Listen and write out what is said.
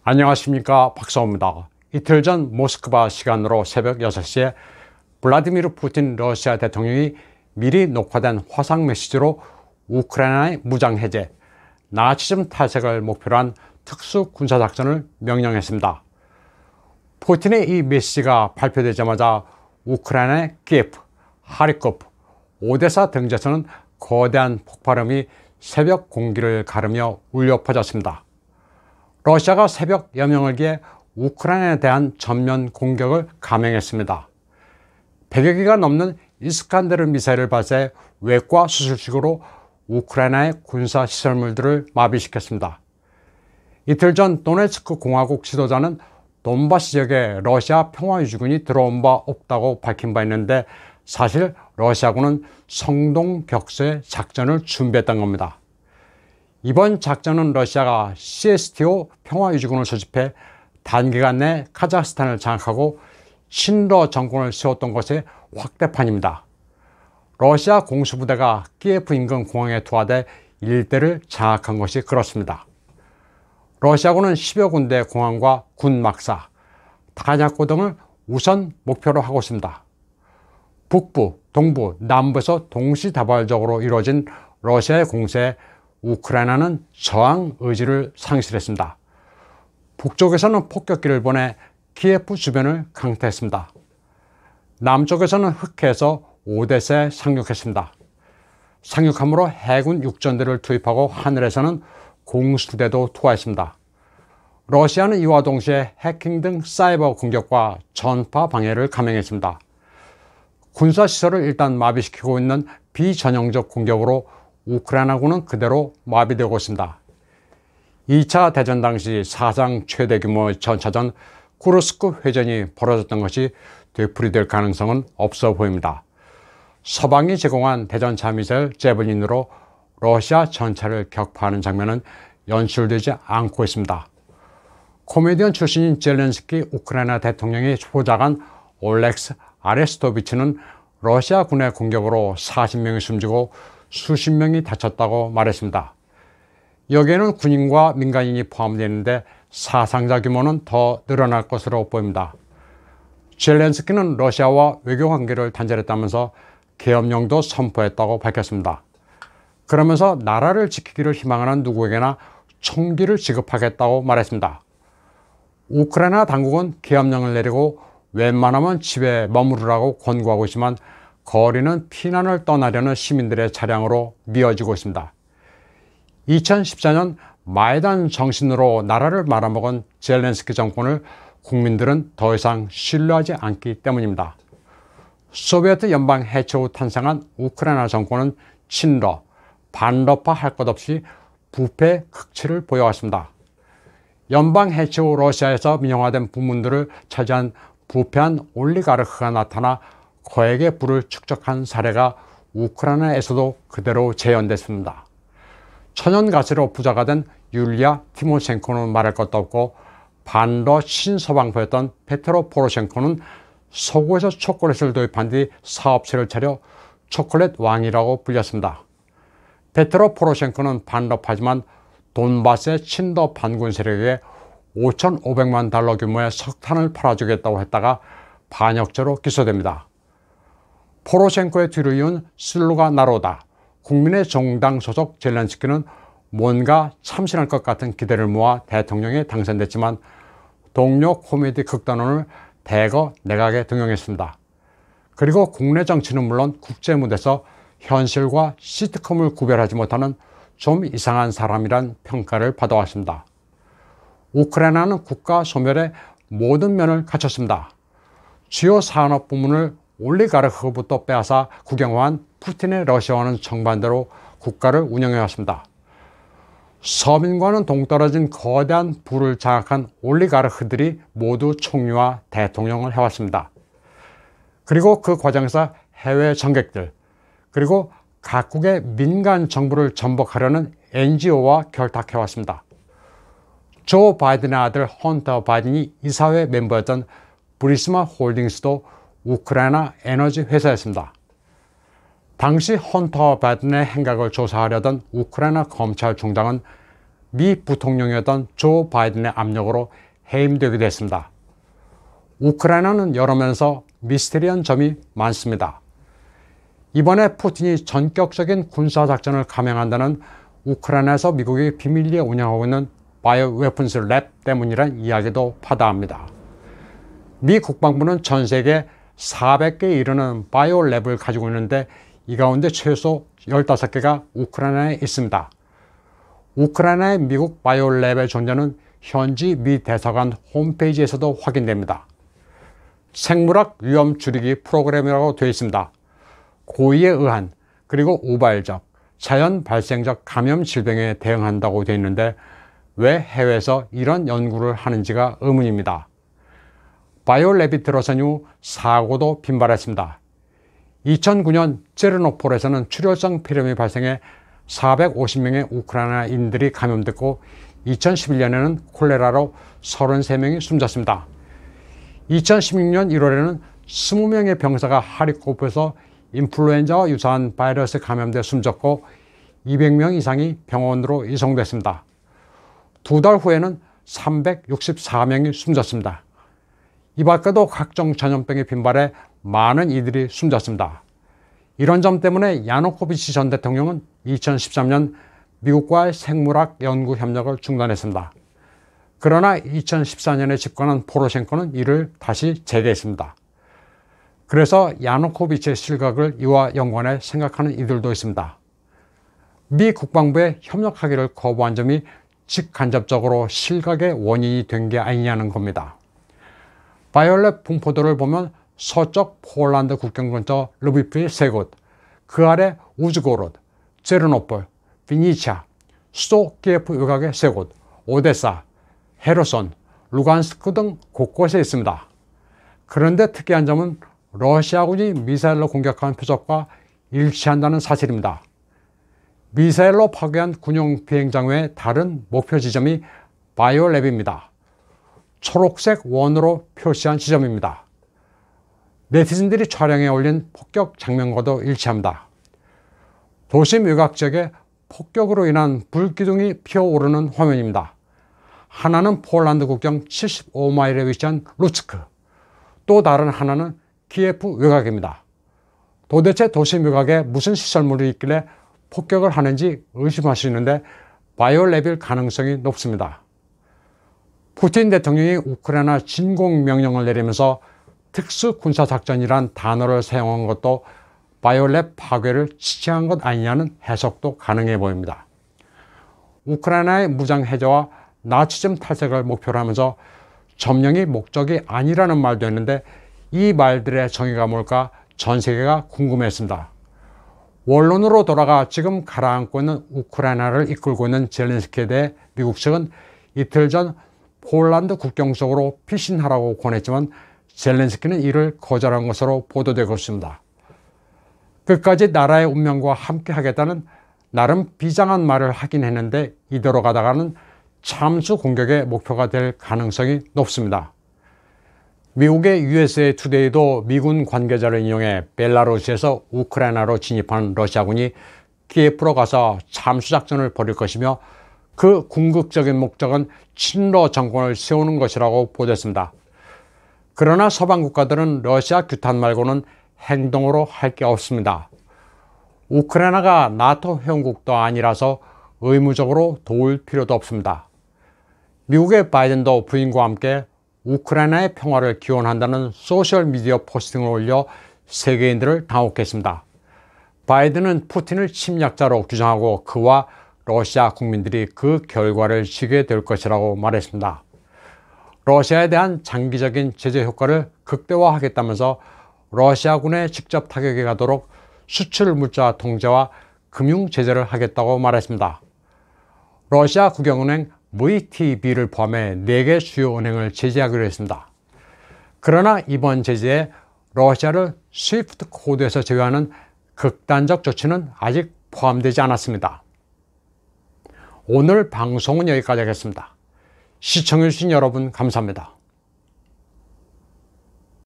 안녕하십니까, 박사호입니다. 이틀 전 모스크바 시간으로 새벽 6시에 블라디미르 푸틴 러시아 대통령이 미리 녹화된 화상 메시지로 우크라이나의 무장해제, 나치즘 탈색을 목표로 한 특수 군사작전을 명령했습니다. 푸틴의 이 메시지가 발표되자마자 우크라이나의 키예프, 하리코프, 오데사 등지에서는 거대한 폭발음이 새벽 공기를 가르며 울려 퍼졌습니다. 러시아가 새벽 여명을 기해 우크라이나에 대한 전면 공격을 감행했습니다. 100여 개가 넘는 이스칸데르 미사일을 발사해 외과 수술식으로 우크라이나의 군사시설물들을 마비시켰습니다. 이틀 전 도네츠크 공화국 지도자는 돈바스 지역에 러시아 평화유지군이 들어온 바 없다고 밝힌 바 있는데, 사실 러시아군은 성동격세 작전을 준비했던 겁니다. 이번 작전은 러시아가 CSTO 평화유지군을 소집해 단기간 내 카자흐스탄을 장악하고 친러 정권을 세웠던 것의 확대판입니다. 러시아 공수부대가 키예프 인근 공항에 투하돼 일대를 장악한 것이 그렇습니다. 러시아군은 10여 군데 공항과 군 막사, 탄약고 등을 우선 목표로 하고 있습니다. 북부, 동부, 남부에서 동시다발적으로 이루어진 러시아의 공세에 우크라이나는 저항 의지를 상실했습니다. 북쪽에서는 폭격기를 보내 키예프 주변을 강타했습니다. 남쪽에서는 흑해에서 오데사에 상륙했습니다. 상륙함으로 해군 육전대를 투입하고 하늘에서는 공수부대도 투하했습니다. 러시아는 이와 동시에 해킹 등 사이버 공격과 전파 방해를 감행했습니다. 군사시설을 일단 마비시키고 있는 비전형적 공격으로 우크라이나군은 그대로 마비되고 있습니다. 2차 대전 당시 사상 최대 규모의 전차전 쿠르스크 회전이 벌어졌던 것이 되풀이될 가능성은 없어 보입니다. 서방이 제공한 대전차 미사일 제블린으로 러시아 전차를 격파하는 장면은 연출되지 않고 있습니다. 코미디언 출신인 젤렌스키 우크라이나 대통령이 포자간 올렉스 아레스토비치는 러시아 군의 공격으로 40명이 숨지고 수십 명이 다쳤다고 말했습니다. 여기에는 군인과 민간인이 포함되어 있는데 사상자 규모는 더 늘어날 것으로 보입니다. 젤렌스키는 러시아와 외교관계를 단절했다면서 계엄령도 선포했다고 밝혔습니다. 그러면서 나라를 지키기를 희망하는 누구에게나 총기를 지급하겠다고 말했습니다. 우크라이나 당국은 계엄령을 내리고 웬만하면 집에 머무르라고 권고하고 있지만 거리는 피난을 떠나려는 시민들의 차량으로 미어지고 있습니다. 2014년 마이단 정신으로 나라를 말아먹은 젤렌스키 정권을 국민들은 더 이상 신뢰하지 않기 때문입니다. 소비에트 연방 해체 후 탄생한 우크라이나 정권은 친러, 반러파 할 것 없이 부패 극치를 보여왔습니다. 연방 해체 후 러시아에서 민영화된 부문들을 차지한 부패한 올리가르크가 나타나 거액의 부를 축적한 사례가 우크라이나에서도 그대로 재현됐습니다. 천연가스로 부자가 된 율리아 티모셴코는 말할 것도 없고, 반러 신서방포였던 페트로 포로셴코는 서구에서 초콜릿을 도입한 뒤 사업체를 차려 초콜릿 왕이라고 불렸습니다. 페트로 포로셴코는 반러파지만 돈바스의 친러 반군 세력에게 5,500만 달러 규모의 석탄을 팔아주겠다고 했다가 반역죄로 기소됩니다. 포로셴코의 뒤를 이은 슬루가 나로다, 국민의 정당 소속 젤렌스키는 뭔가 참신할 것 같은 기대를 모아 대통령에 당선됐지만 동료 코미디 극단원을 대거 내각에 등용했습니다. 그리고 국내 정치는 물론 국제 무대에서 현실과 시트콤을 구별하지 못하는 좀 이상한 사람이란 평가를 받아왔습니다. 우크라이나는 국가 소멸의 모든 면을 갖췄습니다. 주요 산업 부문을 올리가르크부터 빼앗아 국영화한 푸틴의 러시아와는 정반대로 국가를 운영해왔습니다. 서민과는 동떨어진 거대한 부를 장악한 올리가르크들이 모두 총리와 대통령을 해왔습니다. 그리고 그 과정에서 해외 정객들, 그리고 각국의 민간 정부를 전복하려는 NGO와 결탁해왔습니다. 조 바이든의 아들 헌터 바이든이 이사회 멤버였던 브리스마 홀딩스도 우크라이나 에너지 회사였습니다. 당시 헌터 바이든의 행각을 조사하려던 우크라이나 검찰총장은 미 부통령이었던 조 바이든의 압력으로 해임되기도 했습니다. 우크라이나는 여러 면에서 미스테리한 점이 많습니다. 이번에 푸틴이 전격적인 군사작전을 감행한다는 우크라이나에서 미국이 비밀리에 운영하고 있는 바이오 웨폰스 랩 때문이란 이야기도 파다합니다. 미 국방부는 전 세계 400개에 이르는 바이오 랩을 가지고 있는데 이 가운데 최소 15개가 우크라이나에 있습니다. 우크라이나의 미국 바이오 랩의 존재는 현지 미 대사관 홈페이지에서도 확인됩니다. 생물학 위험 줄이기 프로그램이라고 되어 있습니다. 고의에 의한 그리고 우발적, 자연 발생적 감염 질병에 대응한다고 되어 있는데 왜 해외에서 이런 연구를 하는지가 의문입니다. 바이오랩이 들어선 이후 사고도 빈발했습니다. 2009년 체르노폴에서는 출혈성 폐렴이 발생해 450명의 우크라이나인들이 감염됐고 2011년에는 콜레라로 33명이 숨졌습니다. 2016년 1월에는 20명의 병사가 하리코프에서 인플루엔자와 유사한 바이러스에 감염돼 숨졌고 200명 이상이 병원으로 이송됐습니다. 2달 후에는 364명이 숨졌습니다. 이 밖에도 각종 전염병이 빈발해 많은 이들이 숨졌습니다. 이런 점 때문에 야누코비치 전 대통령은 2013년 미국과의 생물학 연구 협력을 중단했습니다. 그러나 2014년에 집권한 포로셴코는 이를 다시 재개했습니다. 그래서 야누코비치의 실각을 이와 연관해 생각하는 이들도 있습니다. 미 국방부에 협력하기를 거부한 점이 직간접적으로 실각의 원인이 된 게 아니냐는 겁니다. 바이올렛 분포도를 보면 서쪽 폴란드 국경 근처 르비프의 3곳, 그 아래 우즈고로드, 체르노폴, 비니치아, 수도 키예프 외곽의 3곳, 오데사, 헤르손, 루간스크 등 곳곳에 있습니다. 그런데 특이한 점은 러시아군이 미사일로 공격한 표적과 일치한다는 사실입니다. 미사일로 파괴한 군용 비행장 외에 다른 목표 지점이 바이오랩입니다. 초록색 원으로 표시한 지점입니다. 네티즌들이 촬영해 올린 폭격 장면과도 일치합니다. 도심 외곽 지역에 폭격으로 인한 불기둥이 피어오르는 화면입니다. 하나는 폴란드 국경 75마일에 위치한 루츠크, 또 다른 하나는 키예프 외곽입니다. 도대체 도심 외곽에 무슨 시설물이 있길래 폭격을 하는지 의심할 수 있는데 바이오랩일 가능성이 높습니다. 푸틴 대통령이 우크라이나 진공 명령을 내리면서 특수군사작전이란 단어를 사용한 것도 바이오랩 파괴를 지시한 것 아니냐는 해석도 가능해 보입니다. 우크라이나의 무장 해제와 나치즘 탈색을 목표로 하면서 점령이 목적이 아니라는 말도 했는데 이 말들의 정의가 뭘까 전 세계가 궁금했습니다. 원론으로 돌아가 지금 가라앉고 있는 우크라이나를 이끌고 있는 젤렌스키에 대해 미국 측은 이틀 전 폴란드 국경 속으로 피신하라고 권했지만 젤렌스키는 이를 거절한 것으로 보도되고 있습니다. 끝까지 나라의 운명과 함께 하겠다는 나름 비장한 말을 하긴 했는데 이대로 가다가는 참수 공격의 목표가 될 가능성이 높습니다. 미국의 USA 투데이도 미군 관계자를 인용해 벨라루시에서 우크라이나로 진입한 러시아군이 키예프로 가서 참수작전을 벌일 것이며 그 궁극적인 목적은 친러 정권을 세우는 것이라고 보도했습니다. 그러나 서방 국가들은 러시아 규탄 말고는 행동으로 할 게 없습니다. 우크라이나가 나토 회원국도 아니라서 의무적으로 도울 필요도 없습니다. 미국의 바이든도 부인과 함께 우크라이나의 평화를 기원한다는 소셜미디어 포스팅을 올려 세계인들을 당혹했습니다. 바이든은 푸틴을 침략자로 규정하고 그와 러시아 국민들이 그 결과를 지게 될 것이라고 말했습니다. 러시아에 대한 장기적인 제재 효과를 극대화하겠다면서 러시아군에 직접 타격이 가도록 수출 물자 통제와 금융 제재를 하겠다고 말했습니다. 러시아 국영은행 VTB를 포함해 4개 주요 은행을 제재하기로 했습니다. 그러나 이번 제재에 러시아를 스위프트 코드에서 제외하는 극단적 조치는 아직 포함되지 않았습니다. 오늘 방송은 여기까지 하겠습니다. 시청해주신 여러분 감사합니다.